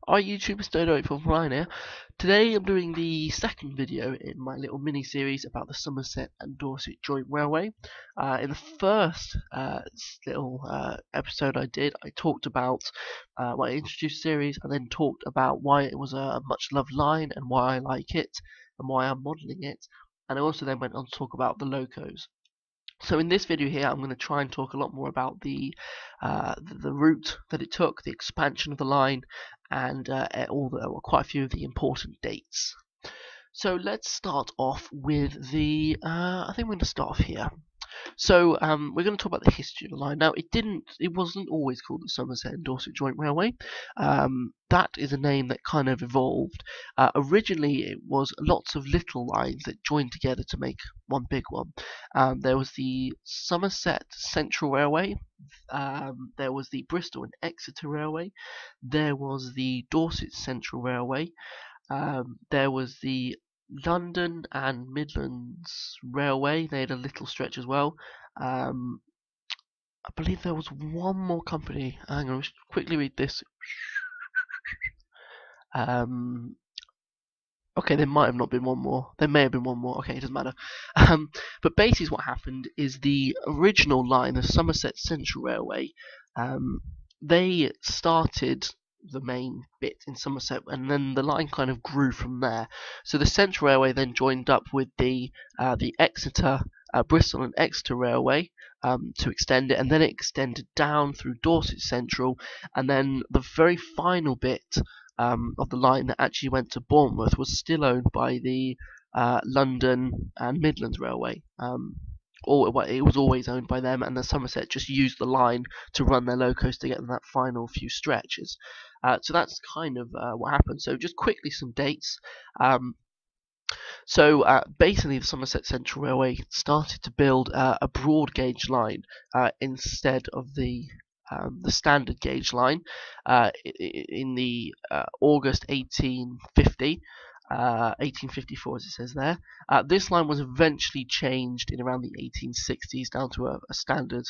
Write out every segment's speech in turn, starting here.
Hi YouTube, it's Dodo from Ryan here. Today I'm doing the second video in my little mini-series about the Somerset and Dorset Joint Railway. In the first little episode I did, I talked about why I introduced the series and then talked about why it was a much-loved line and why I like it and why I'm modelling it. And I also then went on to talk about the locos. So in this video here, I'm going to try and talk a lot more about the route that it took, the expansion of the line, and quite a few of the important dates. So let's start off with the. I think we're going to start off here. So we're going to talk about the history of the line. Now, it wasn't always called the Somerset and Dorset Joint Railway. That is a name that kind of evolved. Originally, it was lots of little lines that joined together to make one big one. There was the Somerset Central Railway. There was the Bristol and Exeter Railway. There was the Dorset Central Railway. There was the London and Midlands Railway. They had a little stretch as well. I believe there was one more company. Hang on, let's quickly read this. Okay, there might have not been one more. There may have been one more. Okay, it doesn't matter. But basically what happened is the original line, the Somerset Central Railway, they started the main bit in Somerset, and then the line kind of grew from there. So the Central Railway then joined up with the Exeter, Bristol and Exeter Railway to extend it, and then it extended down through Dorset Central, and then the very final bit of the line that actually went to Bournemouth was still owned by the London and Midlands Railway. It was always owned by them, and the Somerset just used the line to run their locos to get them that final few stretches. So that's kind of what happened. So just quickly some dates. Basically, the Somerset Central Railway started to build a broad gauge line instead of the standard gauge line in the August 1850. 1854 as it says there. This line was eventually changed in around the 1860s down to a standard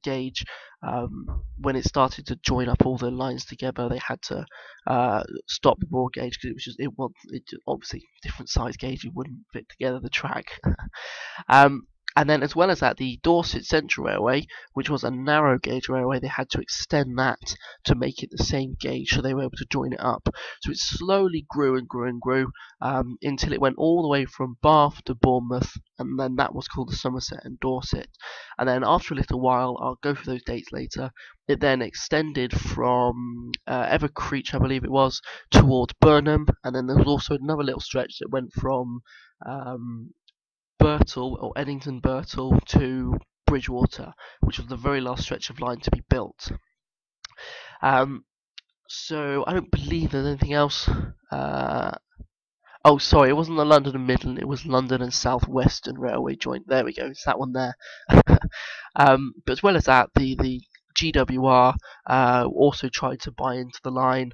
gauge. When it started to join up all the lines together, they had to stop the broad gauge because it was obviously different size gauge. It wouldn't fit together the track. And then, as well as that, the Dorset Central Railway, which was a narrow gauge railway, they had to extend that to make it the same gauge, so they were able to join it up. So it slowly grew and grew and grew until it went all the way from Bath to Bournemouth, and then that was called the Somerset and Dorset. And then after a little while, I'll go through those dates later, it then extended from Evercreech, I believe it was, towards Burnham, and then there was also another little stretch that went from Birtle or Eddington Birtle to Bridgewater, which was the very last stretch of line to be built. So I don't believe there's anything else. Oh, sorry, it wasn't the London and Midland, it was London and South Western Railway joint. There we go, it's that one there. But as well as that, the GWR also tried to buy into the line,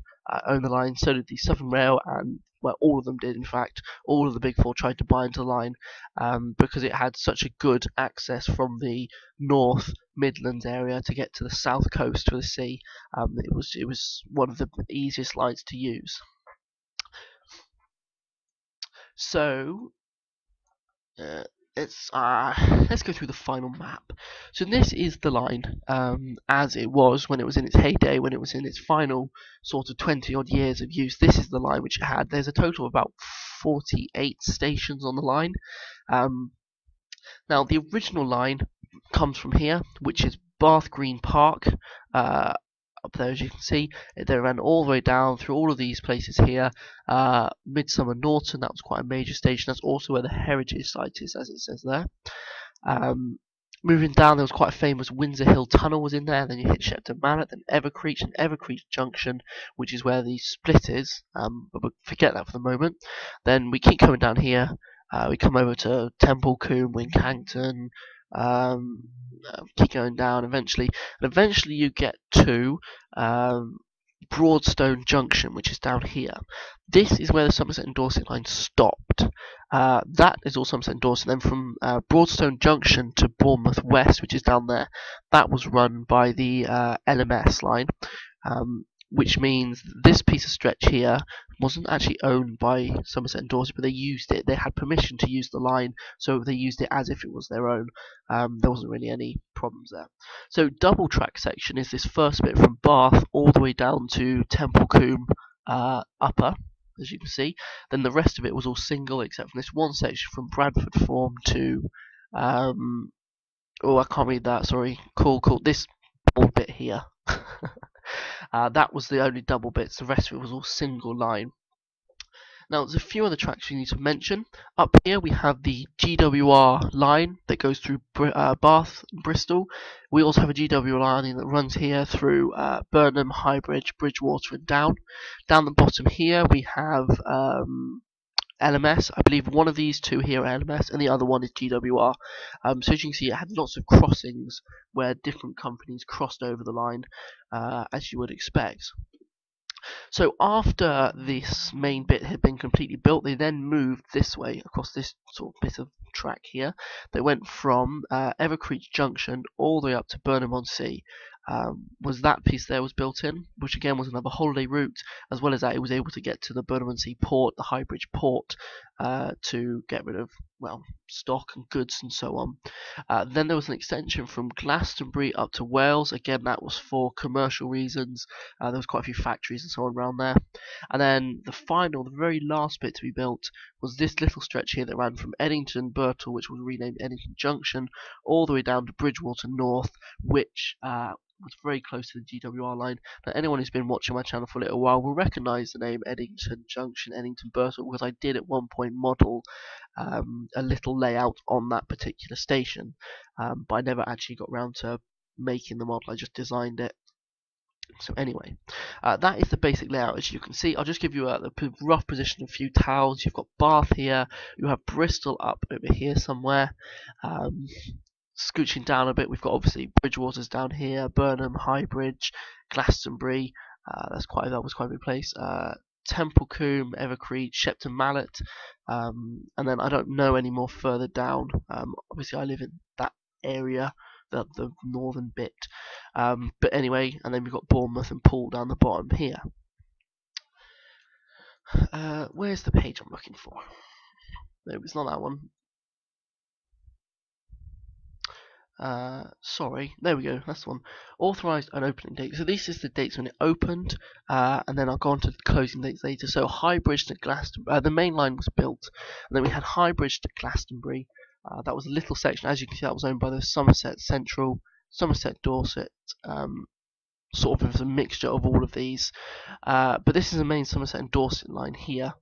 own the line. So did the Southern Rail, and well, all of them did. In fact, all of the big four tried to buy into the line because it had such a good access from the North Midlands area to get to the south coast for the sea. It was one of the easiest lines to use. So let's go through the final map. So this is the line as it was when it was in its heyday, when it was in its final sort of 20 odd years of use. This is the line which it had. There's a total of about 48 stations on the line. Now the original line comes from here, which is Bath Green Park. Up there, as you can see, they ran all the way down through all of these places here. Midsummer Norton, that was quite a major station. That's also where the heritage site is, as it says there. Moving down, there was quite a famous Windsor Hill Tunnel was in there. Then you hit Shepton Mallet, then Evercreech and Evercreech Junction, which is where the split is. But we'll forget that for the moment. Then we keep coming down here. We come over to Temple Combe, Wincanton. Keep going down eventually, and eventually you get to Broadstone Junction, which is down here. This is where the Somerset and Dorset line stopped. That is all Somerset and Dorset. Then from Broadstone Junction to Bournemouth West, which is down there, that was run by the LMS line. which means this piece of stretch here wasn't actually owned by Somerset and Dorset, but they used it. They had permission to use the line, so they used it as if it was their own. There wasn't really any problems there. So double track section is this first bit from Bath all the way down to Temple Combe upper, as you can see. Then the rest of it was all single, except for this one section from Bradford Form to oh, I can't read that, sorry. Cool. This whole bit here. That was the only double bits. The rest of it was all single line. Now, there's a few other tracks we need to mention. Up here we have the GWR line that goes through Bath and Bristol. We also have a GWR line that runs here through Burnham, Highbridge, Bridgewater and down. Down the bottom here we have LMS. I believe one of these two here are LMS and the other one is GWR. So as you can see, it had lots of crossings where different companies crossed over the line, as you would expect. So after this main bit had been completely built, they then moved this way across this sort of bit of track here. They went from Evercreech Junction all the way up to Burnham-on-Sea. Was that piece there was built in, which again was another holiday route. As well as that, it was able to get to the Burnham-on-Sea port, the Highbridge port, to get rid of, well, stock and goods and so on. Then there was an extension from Glastonbury up to Wales. Again, that was for commercial reasons. There was quite a few factories and so on around there. And then the very last bit to be built was this little stretch here that ran from Eddington Birtle, which was renamed Eddington Junction, all the way down to Bridgewater North, which was very close to the GWR line. Now, anyone who's been watching my channel for a little while will recognise the name Eddington Junction, Eddington Birtle, because I did at one point model a little layout on that particular station, but I never actually got around to making the model. I just designed it. So anyway, that is the basic layout. As you can see, I'll just give you a rough position of a few towns. You've got Bath here, you have Bristol up over here somewhere. Scooching down a bit, we've got obviously Bridgewater's down here, Burnham, Highbridge, Glastonbury. That was quite a big place. Temple Combe, Evercreech, Shepton Mallet, and then I don't know any more further down. Obviously, I live in that area, the northern bit. But anyway, and then we've got Bournemouth and Poole down the bottom here. Where's the page I'm looking for? No, it's not that one. Sorry, there we go, that's the one. Authorised and opening date. So this is the dates when it opened, and then I'll go on to the closing dates later. So Highbridge to Glastonbury, the main line was built, and then we had Highbridge to Glastonbury. That was a little section, as you can see, that was owned by the Somerset Central, Somerset Dorset, sort of a mixture of all of these. But this is the main Somerset and Dorset line here.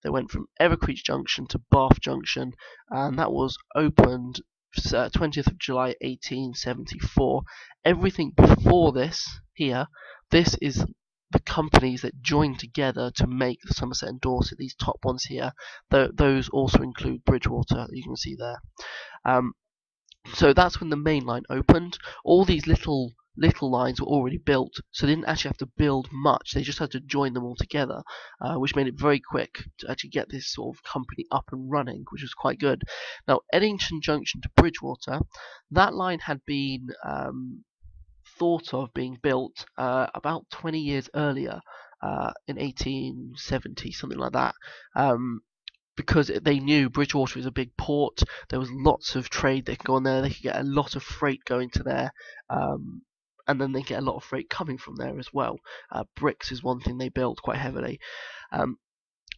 They went from Evercreech Junction to Bath Junction, and that was opened 20th of July 1874. Everything before this here, this is the companies that joined together to make the Somerset and Dorset. These top ones here, those also include Bridgewater, you can see there. So that's when the main line opened. All these little lines were already built, so they didn't actually have to build much. They just had to join them all together, which made it very quick to actually get this sort of company up and running, which was quite good. Now, Eddington Junction to Bridgewater, that line had been thought of being built about 20 years earlier, in 1870, something like that. Because they knew Bridgewater was a big port, there was lots of trade that could go on there, they could get a lot of freight going to there, and then they get a lot of freight coming from there as well. Bricks is one thing they built quite heavily.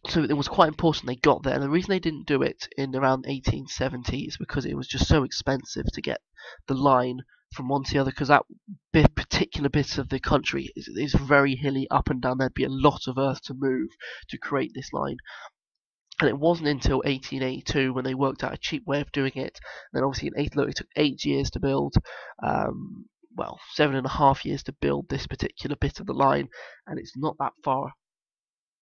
So it was quite important they got there, and the reason they didn't do it in around 1870 is because it was just so expensive to get the line from one to the other, because that particular bit of the country is very hilly up and down. There'd be a lot of earth to move to create this line. And it wasn't until 1882 when they worked out a cheap way of doing it. And then obviously it took 8 years to build, well, 7.5 years to build this particular bit of the line, and it's not that far.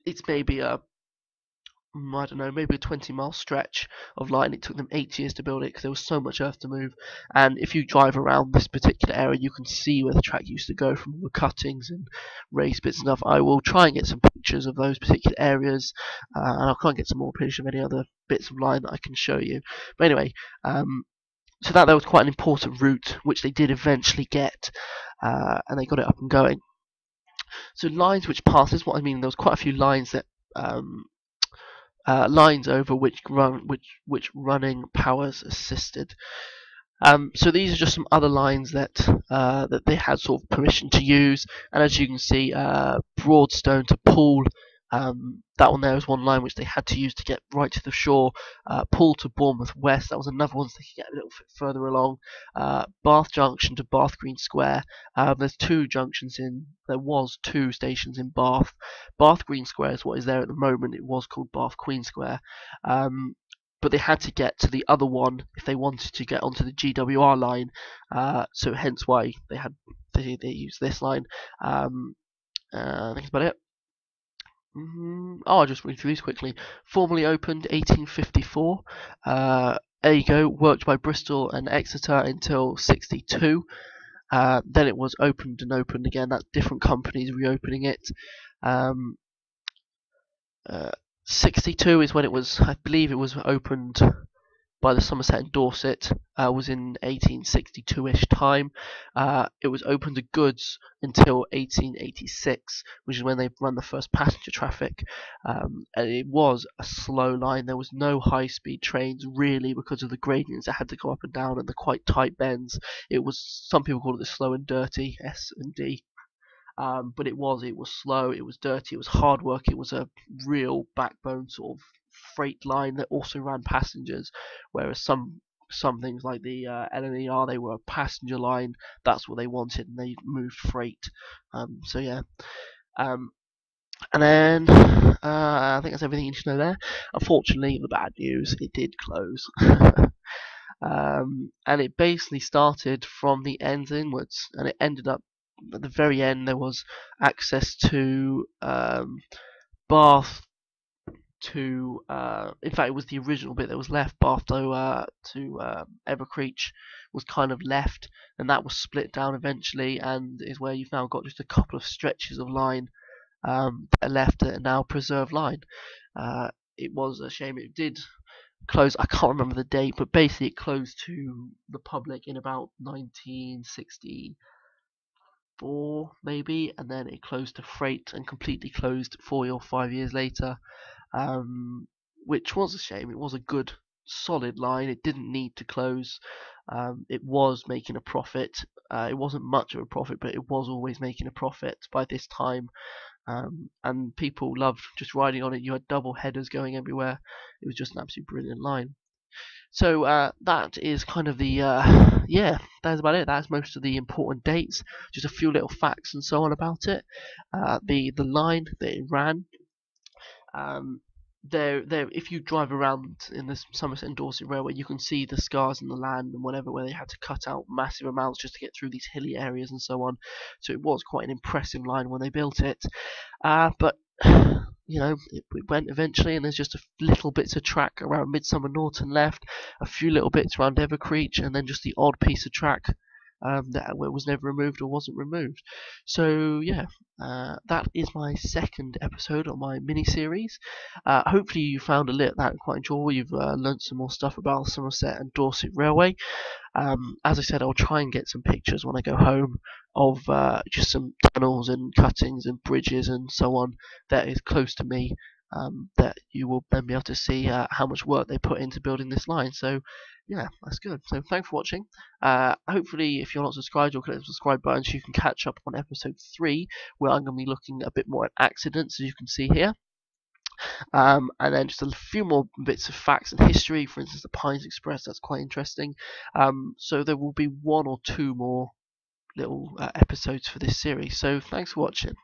It's maybe I don't know, maybe a 20-mile stretch of line. It took them 8 years to build it because there was so much earth to move. And if you drive around this particular area, you can see where the track used to go from the cuttings and raised bits and stuff. I will try and get some pictures of those particular areas, and I'll try and get some more pictures of any other bits of line that I can show you. But anyway, so that was quite an important route, which they did eventually get, and they got it up and going. So lines which passes, what I mean, there was quite a few lines that lines over which running powers assisted. So these are just some other lines that that they had sort of permission to use, and as you can see, Broadstone to Poole. That one there is one line which they had to use to get right to the shore. Poole to Bournemouth West, that was another one so they could get a little bit further along. Bath Junction to Bath Green Square. There was two stations in Bath. Bath Green Square is what is there at the moment. It was called Bath Queen Square. But they had to get to the other one if they wanted to get onto the GWR line, so hence why they used this line. I think that's about it. I'll just read through these quickly. Formally opened 1854. There you go. Worked by Bristol and Exeter until 62. Then it was opened and opened again. That's different companies reopening it. 62 is when it was, I believe it was opened by the Somerset and Dorset, was in 1862-ish time. It was open to goods until 1886, which is when they run the first passenger traffic. And it was a slow line. There was no high-speed trains really because of the gradients that had to go up and down and the quite tight bends. It was, some people call it the slow and dirty, S and D. But it was slow, it was dirty, it was hard work, it was a real backbone sort of freight line that also ran passengers, whereas some things like the LNER, they were a passenger line, that's what they wanted, and they moved freight. So yeah. And then I think that's everything you need to know there. Unfortunately, the bad news, it did close. And it basically started from the ends inwards, and it ended up at the very end. There was access to Bath to, in fact it was the original bit that was left. Bath to Evercreech was kind of left, and that was split down eventually, and is where you've now got just a couple of stretches of line that are left that are now preserved line. It was a shame it did close. I can't remember the date, but basically it closed to the public in about 1960 maybe, and then it closed to freight and completely closed 4 or 5 years later, which was a shame. It was a good solid line, it didn't need to close. It was making a profit. It wasn't much of a profit, but it was always making a profit by this time, and people loved just riding on it. You had double headers going everywhere. It was just an absolutely brilliant line. So that is kind of the yeah, that's about it. That's most of the important dates. Just a few little facts and so on about it. The line that it ran. If you drive around in the Somerset and Dorset Railway, you can see the scars in the land and whatever, where they had to cut out massive amounts just to get through these hilly areas and so on. So it was quite an impressive line when they built it. But you know, it went eventually, and there's just a little bits of track around Midsummer Norton left, a few little bits around Evercreech, and then just the odd piece of track that was never removed or wasn't removed. So yeah, that is my second episode on my mini-series. Hopefully you found that quite enjoyable. You've learned some more stuff about Somerset and Dorset Railway. As I said, I'll try and get some pictures when I go home of just some tunnels and cuttings and bridges and so on that is close to me, that you will then be able to see how much work they put into building this line. So yeah, that's good. So thanks for watching. Hopefully if you're not subscribed, you'll click the subscribe button so you can catch up on episode 3, where I'm going to be looking a bit more at accidents, as you can see here. And then just a few more bits of facts and history, for instance the Pines Express, that's quite interesting. So there will be 1 or 2 more little episodes for this series. So thanks for watching.